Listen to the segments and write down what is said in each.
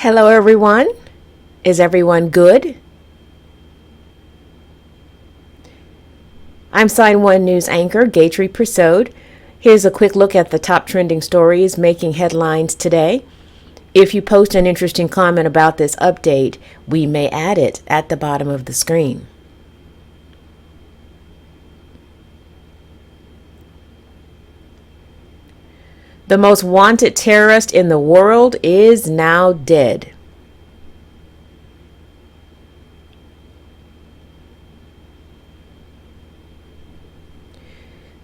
Hello, everyone. Is everyone good? I'm Sign1News anchor Gatry Persaud. Here's a quick look at the top trending stories making headlines today. If you post an interesting comment about this update, we may add it at the bottom of the screen. The most wanted terrorist in the world is now dead.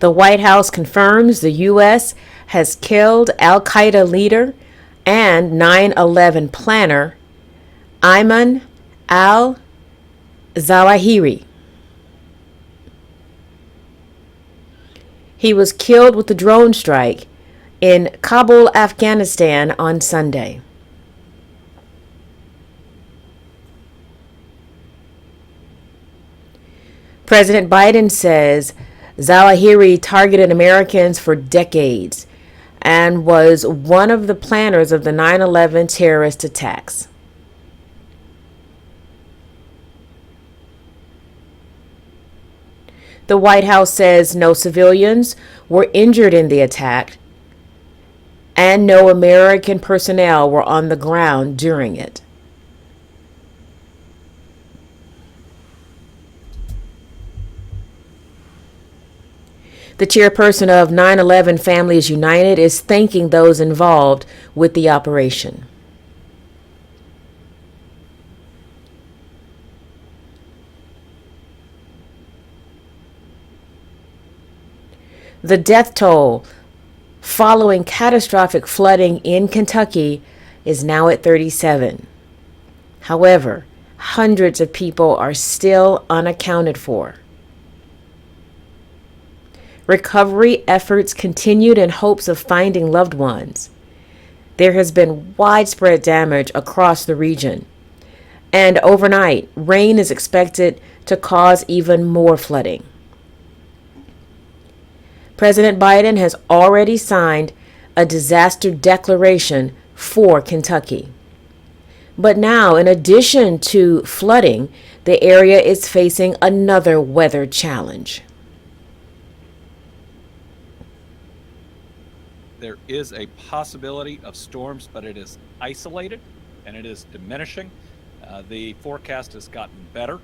The White House confirms the U.S. has killed al-Qaeda leader and 9/11 planner Ayman al-Zawahiri. He was killed with a drone strike in Kabul, Afghanistan on Sunday. President Biden says Zawahiri targeted Americans for decades and was one of the planners of the 9/11 terrorist attacks. The White House says no civilians were injured in the attack and no American personnel were on the ground during it. The chairperson of 9/11 Families United is thanking those involved with the operation. The death toll following catastrophic flooding in Kentucky is now at 37. However, hundreds of people are still unaccounted for. Recovery efforts continued in hopes of finding loved ones. There has been widespread damage across the region, and overnight, rain is expected to cause even more flooding. President Biden has already signed a disaster declaration for Kentucky. But now, in addition to flooding, the area is facing another weather challenge. There is a possibility of storms, but it is isolated and it is diminishing. The forecast has gotten better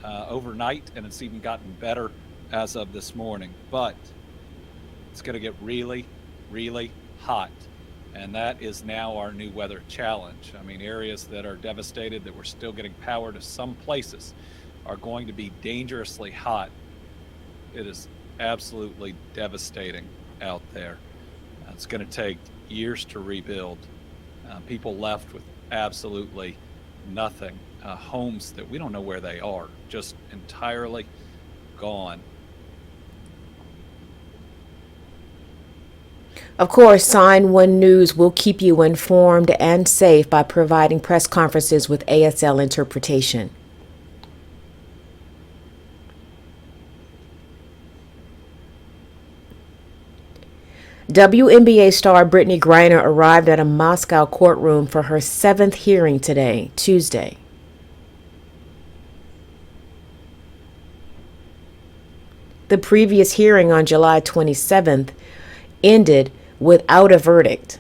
overnight, and it's even gotten better as of this morning. But it's going to get really, really hot. And that is now our new weather challenge. I mean, areas that are devastated, that we're still getting power to some places, are going to be dangerously hot. It is absolutely devastating out there. It's going to take years to rebuild. People left with absolutely nothing. Homes that we don't know where they are, just entirely gone. Of course, Sign1News will keep you informed and safe by providing press conferences with ASL interpretation. WNBA star Brittney Griner arrived at a Moscow courtroom for her 7th hearing today, Tuesday. The previous hearing on July 27th ended without a verdict.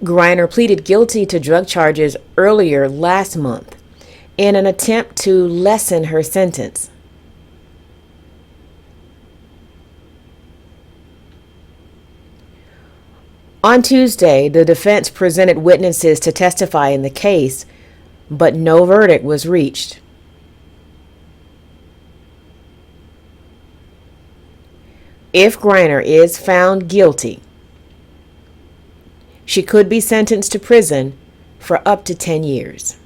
Griner pleaded guilty to drug charges earlier last month in an attempt to lessen her sentence. On Tuesday, the defense presented witnesses to testify in the case, but no verdict was reached. If Griner is found guilty, she could be sentenced to prison for up to 10 years.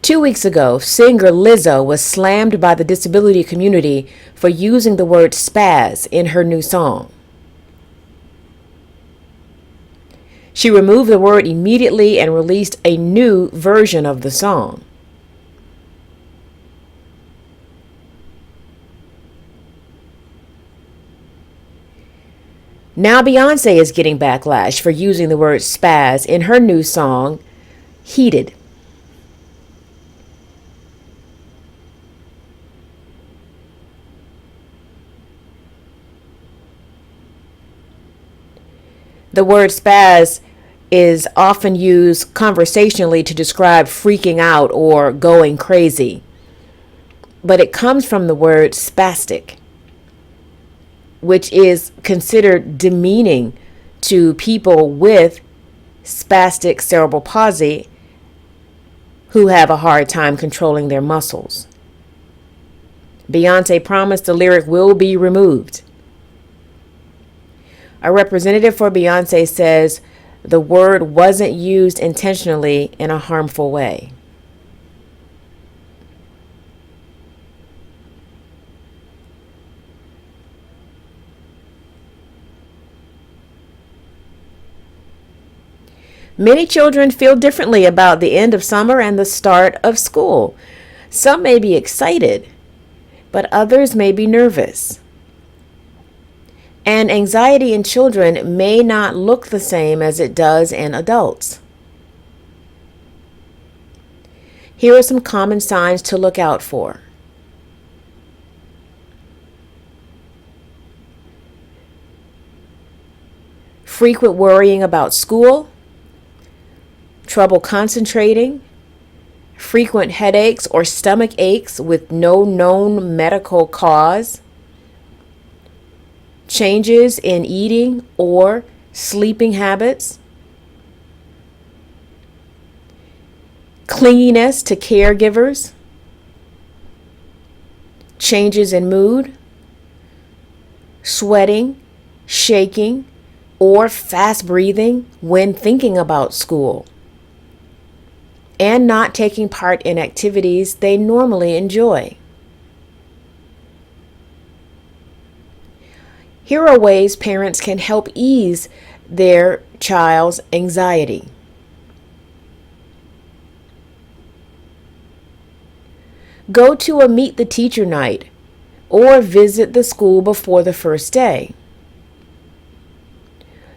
Two weeks ago, singer Lizzo was slammed by the disability community for using the word spaz in her new song. She removed the word immediately and released a new version of the song. Now Beyonce is getting backlash for using the word spaz in her new song, Heated. The word spaz is often used conversationally to describe freaking out or going crazy, but it comes from the word spastic, which is considered demeaning to people with spastic cerebral palsy who have a hard time controlling their muscles. Beyonce promised the lyric will be removed. A representative for Beyonce says the word wasn't used intentionally in a harmful way. Many children feel differently about the end of summer and the start of school. Some may be excited, but others may be nervous. And anxiety in children may not look the same as it does in adults. Here are some common signs to look out for. Frequent worrying about school, trouble concentrating, frequent headaches or stomach aches with no known medical cause, changes in eating or sleeping habits, clinginess to caregivers, changes in mood, sweating, shaking, or fast breathing when thinking about school, and not taking part in activities they normally enjoy. Here are ways parents can help ease their child's anxiety. Go to a meet the teacher night or visit the school before the first day.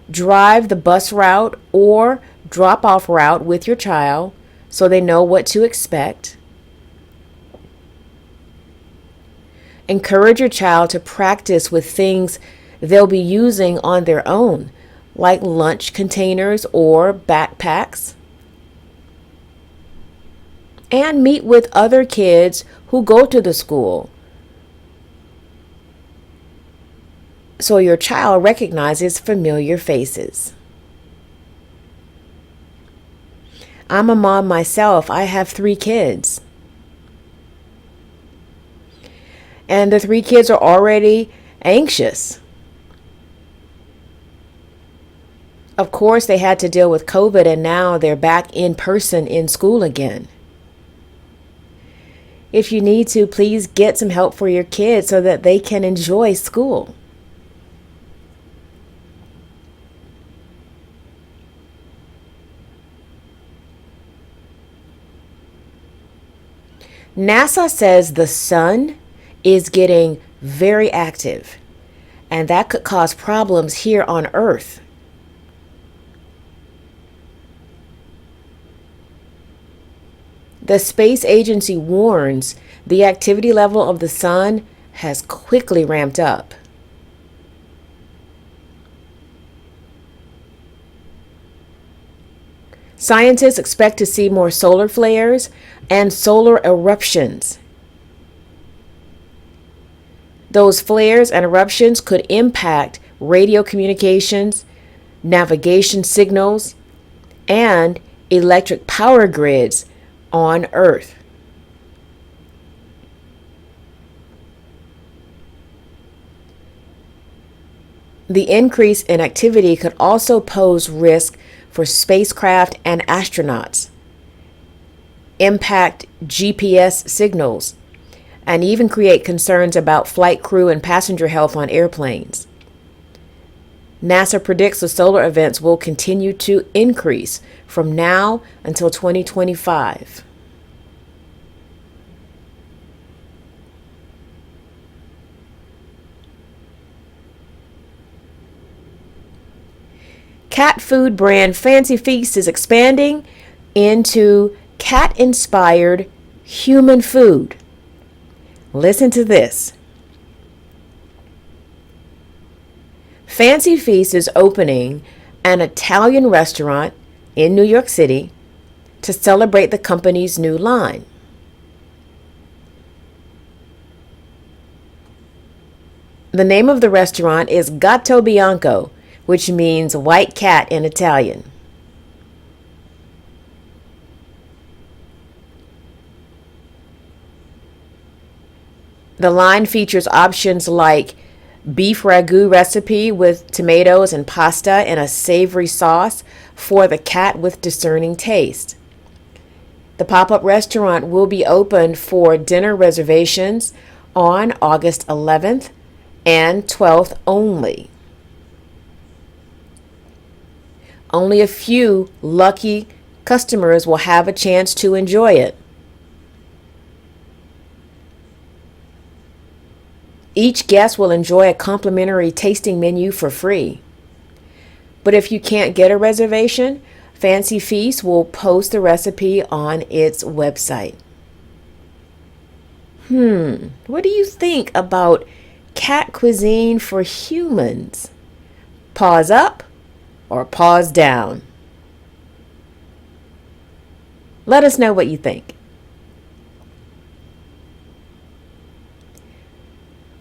Drive the bus route or drop-off route with your child so they know what to expect. Encourage your child to practice with things they'll be using on their own, like lunch containers or backpacks. And meet with other kids who go to the school so your child recognizes familiar faces. I'm a mom myself. I have 3 kids. And the 3 kids are already anxious. Of course, they had to deal with COVID, and now they're back in person in school again. If you need to, please get some help for your kids so that they can enjoy school. NASA says the sun is getting very active, and that could cause problems here on Earth. The space agency warns the activity level of the sun has quickly ramped up. Scientists expect to see more solar flares and solar eruptions. Those flares and eruptions could impact radio communications, navigation signals, and electric power grids on Earth. The increase in activity could also pose risk for spacecraft and astronauts, impact GPS signals, and even create concerns about flight crew and passenger health on airplanes. NASA predicts the solar events will continue to increase from now until 2025. Cat food brand Fancy Feast is expanding into cat-inspired human food. Listen to this. Fancy Feast is opening an Italian restaurant in New York City to celebrate the company's new line. The name of the restaurant is Gatto Bianco, which means white cat in Italian. The line features options like beef ragu recipe with tomatoes and pasta and a savory sauce for the cat with discerning taste. The pop-up restaurant will be open for dinner reservations on August 11th and 12th only. Only a few lucky customers will have a chance to enjoy it. Each guest will enjoy a complimentary tasting menu for free. But if you can't get a reservation, Fancy Feast will post the recipe on its website. What do you think about cat cuisine for humans? Paws up or paws down? Let us know what you think.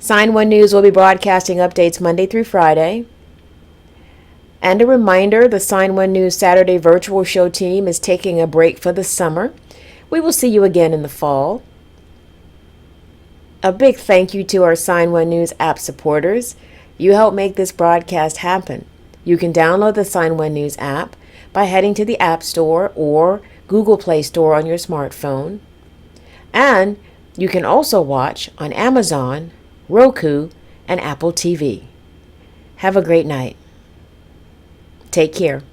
Sign1News will be broadcasting updates Monday through Friday. And a reminder, the Sign1News Saturday virtual show team is taking a break for the summer. We will see you again in the fall. A big thank you to our Sign1News app supporters. You help make this broadcast happen. You can download the Sign1News app by heading to the App Store or Google Play Store on your smartphone. And you can also watch on Amazon, Roku, and Apple TV. Have a great night. Take care.